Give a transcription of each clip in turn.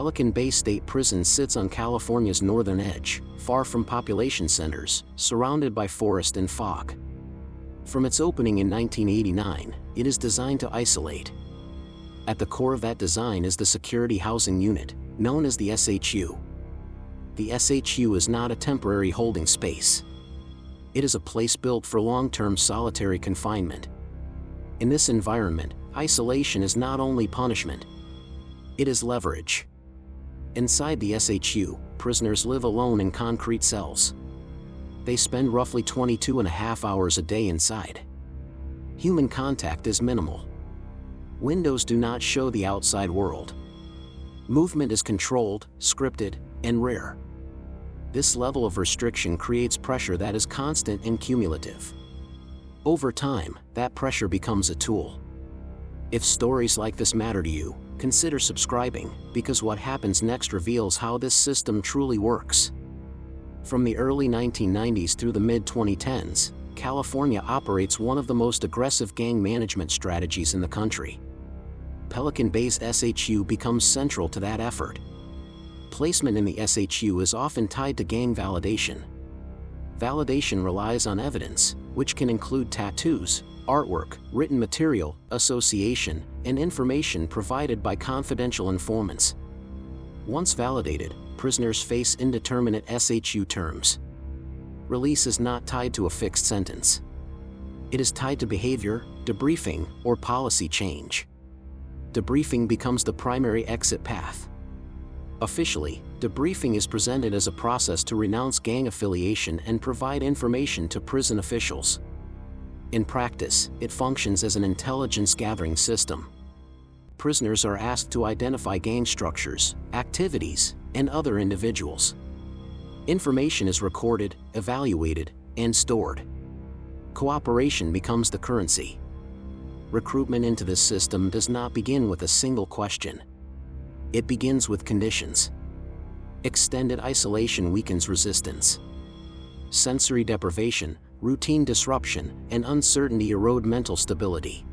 Pelican Bay State Prison sits on California's northern edge, far from population centers, surrounded by forest and fog. From its opening in 1989, it is designed to isolate. At the core of that design is the Security Housing Unit, known as the SHU. The SHU is not a temporary holding space. It is a place built for long-term solitary confinement. In this environment, isolation is not only punishment, it is leverage. Inside the SHU, prisoners live alone in concrete cells. They spend roughly 22.5 hours a day inside. Human contact is minimal. Windows do not show the outside world. Movement is controlled, scripted, and rare. This level of restriction creates pressure that is constant and cumulative. Over time, that pressure becomes a tool. If stories like this matter to you, consider subscribing, because what happens next reveals how this system truly works. From the early 1990s through the mid-2010s, California operates one of the most aggressive gang management strategies in the country. Pelican Bay's SHU becomes central to that effort. Placement in the SHU is often tied to gang validation. Validation relies on evidence, which can include tattoos, artwork, written material, association, and information provided by confidential informants. Once validated, prisoners face indeterminate SHU terms. Release is not tied to a fixed sentence. It is tied to behavior, debriefing, or policy change. Debriefing becomes the primary exit path. Officially, debriefing is presented as a process to renounce gang affiliation and provide information to prison officials. In practice, it functions as an intelligence-gathering system. Prisoners are asked to identify gang structures, activities, and other individuals. Information is recorded, evaluated, and stored. Cooperation becomes the currency. Recruitment into this system does not begin with a single question. It begins with conditions. Extended isolation weakens resistance. Sensory deprivation, routine disruption, and uncertainty erode mental stability.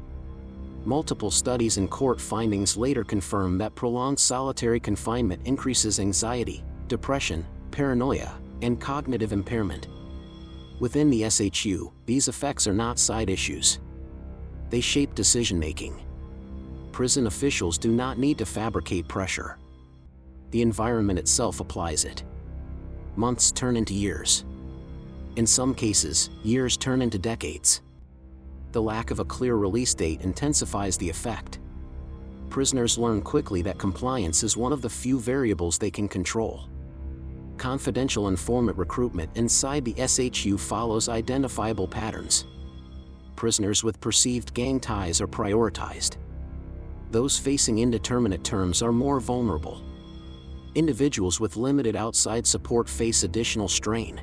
Multiple studies and court findings later confirm that prolonged solitary confinement increases anxiety, depression, paranoia, and cognitive impairment. Within the SHU, these effects are not side issues. They shape decision-making. Prison officials do not need to fabricate pressure. The environment itself applies it. Months turn into years. In some cases, years turn into decades. The lack of a clear release date intensifies the effect. Prisoners learn quickly that compliance is one of the few variables they can control. Confidential informant recruitment inside the SHU follows identifiable patterns. Prisoners with perceived gang ties are prioritized. Those facing indeterminate terms are more vulnerable. Individuals with limited outside support face additional strain.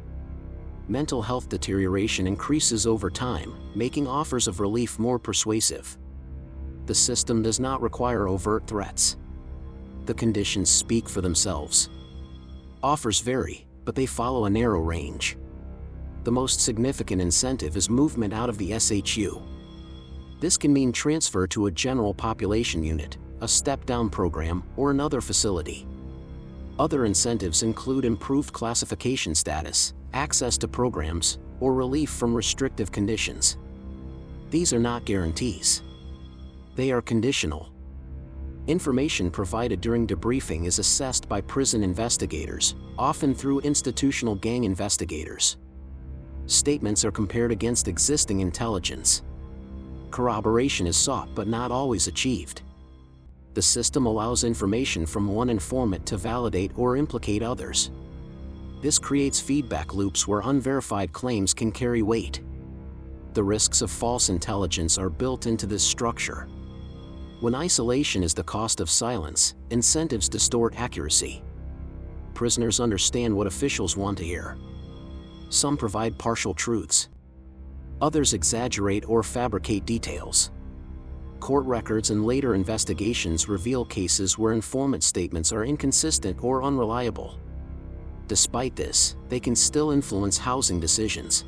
Mental health deterioration increases over time, making offers of relief more persuasive. The system does not require overt threats. The conditions speak for themselves. Offers vary, but they follow a narrow range. The most significant incentive is movement out of the SHU. This can mean transfer to a general population unit, a step-down program, or another facility. Other incentives include improved classification status, access to programs, or relief from restrictive conditions. These are not guarantees. They are conditional. Information provided during debriefing is assessed by prison investigators, often through institutional gang investigators. Statements are compared against existing intelligence. Corroboration is sought but not always achieved. The system allows information from one informant to validate or implicate others. This creates feedback loops where unverified claims can carry weight. The risks of false intelligence are built into this structure. When isolation is the cost of silence, incentives distort accuracy. Prisoners understand what officials want to hear. Some provide partial truths. Others exaggerate or fabricate details. Court records and later investigations reveal cases where informant statements are inconsistent or unreliable. Despite this, they can still influence housing decisions.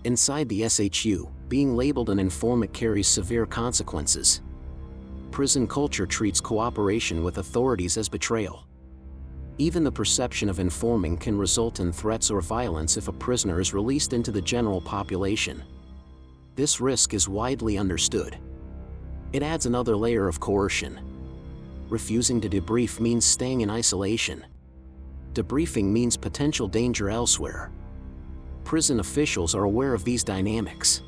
Inside the SHU, being labeled an informant carries severe consequences. prison culture treats cooperation with authorities as betrayal. Even the perception of informing can result in threats or violence if a prisoner is released into the general population. This risk is widely understood. It adds another layer of coercion. Refusing to debrief means staying in isolation. Debriefing means potential danger elsewhere. Prison officials are aware of these dynamics.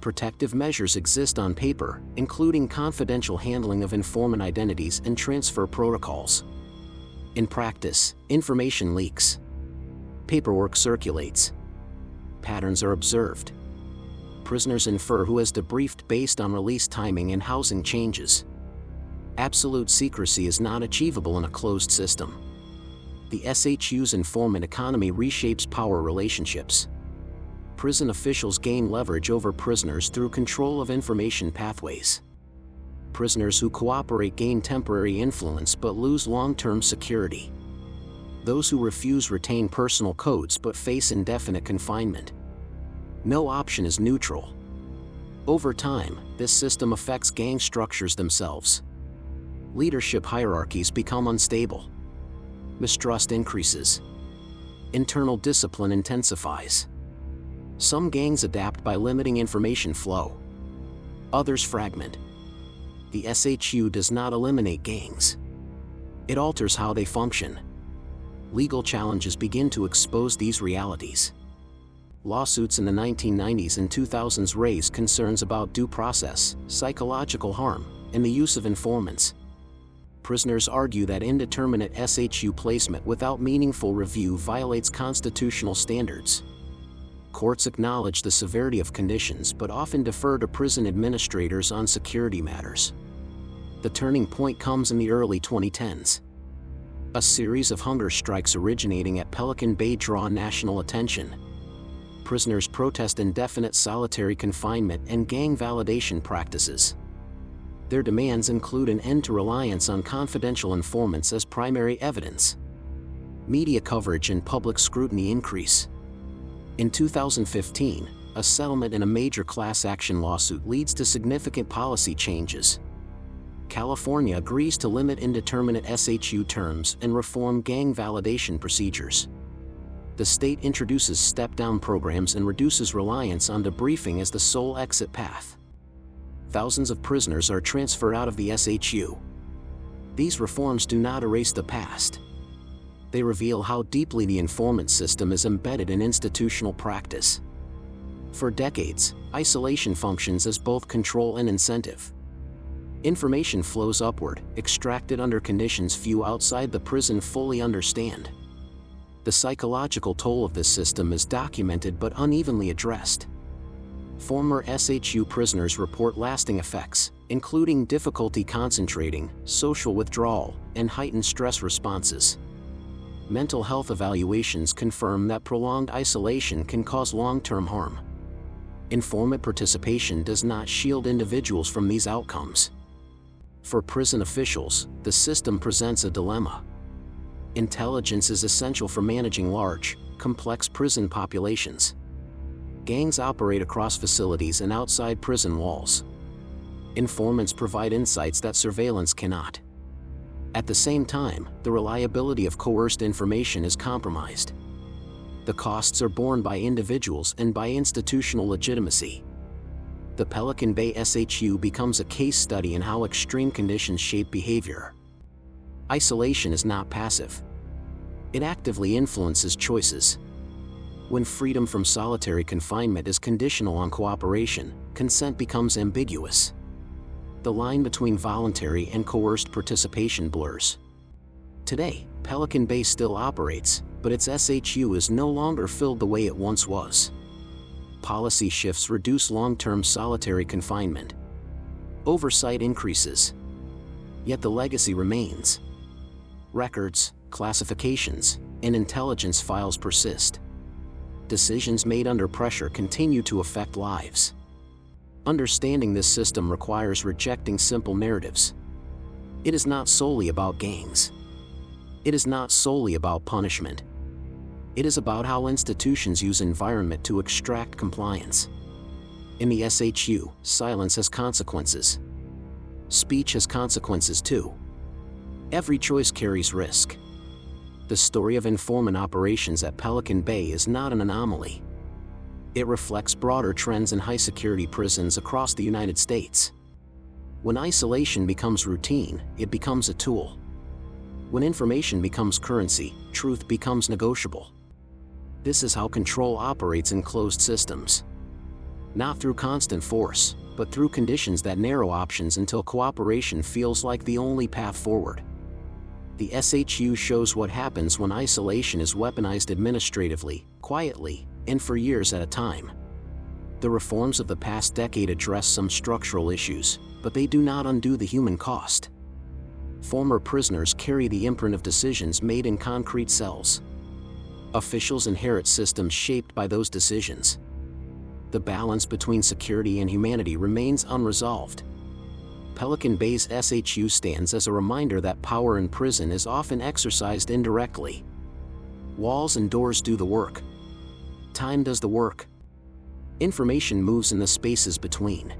Protective measures exist on paper, including confidential handling of informant identities and transfer protocols. In practice, information leaks. Paperwork circulates. Patterns are observed. Prisoners infer who has debriefed based on release timing and housing changes. Absolute secrecy is not achievable in a closed system. The SHU's informant economy reshapes power relationships. Prison officials gain leverage over prisoners through control of information pathways. Prisoners who cooperate gain temporary influence but lose long-term security. Those who refuse retain personal codes but face indefinite confinement. No option is neutral. Over time, this system affects gang structures themselves. Leadership hierarchies become unstable. Mistrust increases. Internal discipline intensifies. Some gangs adapt by limiting information flow. Others fragment. The SHU does not eliminate gangs. It alters how they function. Legal challenges begin to expose these realities. Lawsuits in the 1990s and 2000s raised concerns about due process, psychological harm, and the use of informants. Prisoners argue that indeterminate SHU placement without meaningful review violates constitutional standards. Courts acknowledge the severity of conditions but often defer to prison administrators on security matters. The turning point comes in the early 2010s. A series of hunger strikes originating at Pelican Bay draw national attention. Prisoners protest indefinite solitary confinement and gang validation practices. Their demands include an end to reliance on confidential informants as primary evidence. Media coverage and public scrutiny increase. In 2015, a settlement in a major class action lawsuit leads to significant policy changes. California agrees to limit indeterminate SHU terms and reform gang validation procedures. The state introduces step-down programs and reduces reliance on debriefing as the sole exit path. Thousands of prisoners are transferred out of the SHU. These reforms do not erase the past. They reveal how deeply the informant system is embedded in institutional practice. For decades, isolation functions as both control and incentive. Information flows upward, extracted under conditions few outside the prison fully understand. The psychological toll of this system is documented but unevenly addressed. Former SHU prisoners report lasting effects, including difficulty concentrating, social withdrawal, and heightened stress responses. Mental health evaluations confirm that prolonged isolation can cause long-term harm. Informant participation does not shield individuals from these outcomes. For prison officials, the system presents a dilemma. Intelligence is essential for managing large, complex prison populations. Gangs operate across facilities and outside prison walls. Informants provide insights that surveillance cannot. At the same time, the reliability of coerced information is compromised. The costs are borne by individuals and by institutional legitimacy. The Pelican Bay SHU becomes a case study in how extreme conditions shape behavior. Isolation is not passive. It actively influences choices. When freedom from solitary confinement is conditional on cooperation, consent becomes ambiguous. The line between voluntary and coerced participation blurs. Today, Pelican Bay still operates, but its SHU is no longer filled the way it once was. Policy shifts reduce long-term solitary confinement. Oversight increases. Yet the legacy remains. Records, classifications, and intelligence files persist. Decisions made under pressure continue to affect lives. Understanding this system requires rejecting simple narratives. It is not solely about gangs. It is not solely about punishment. It is about how institutions use environment to extract compliance. In the SHU, silence has consequences. speech has consequences too. Every choice carries risk. The story of informant operations at Pelican Bay is not an anomaly. It reflects broader trends in high-security prisons across the United States. When isolation becomes routine, it becomes a tool. When information becomes currency, truth becomes negotiable. This is how control operates in closed systems. Not through constant force, but through conditions that narrow options until cooperation feels like the only path forward. The SHU shows what happens when isolation is weaponized administratively, quietly, and for years at a time. The reforms of the past decade address some structural issues, but they do not undo the human cost. Former prisoners carry the imprint of decisions made in concrete cells. Officials inherit systems shaped by those decisions. The balance between security and humanity remains unresolved. Pelican Bay's SHU stands as a reminder that power in prison is often exercised indirectly. Walls and doors do the work. Time does the work. Information moves in the spaces between.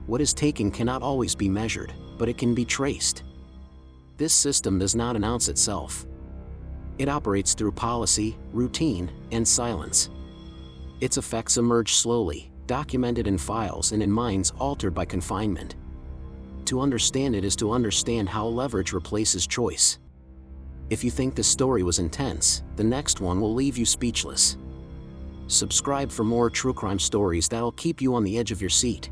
What is taken cannot always be measured, but it can be traced. This system does not announce itself. It operates through policy, routine, and silence. Its effects emerge slowly, documented in files and in minds altered by confinement. To understand it is to understand how leverage replaces choice. If you think this story was intense, the next one will leave you speechless. Subscribe for more true crime stories that'll keep you on the edge of your seat.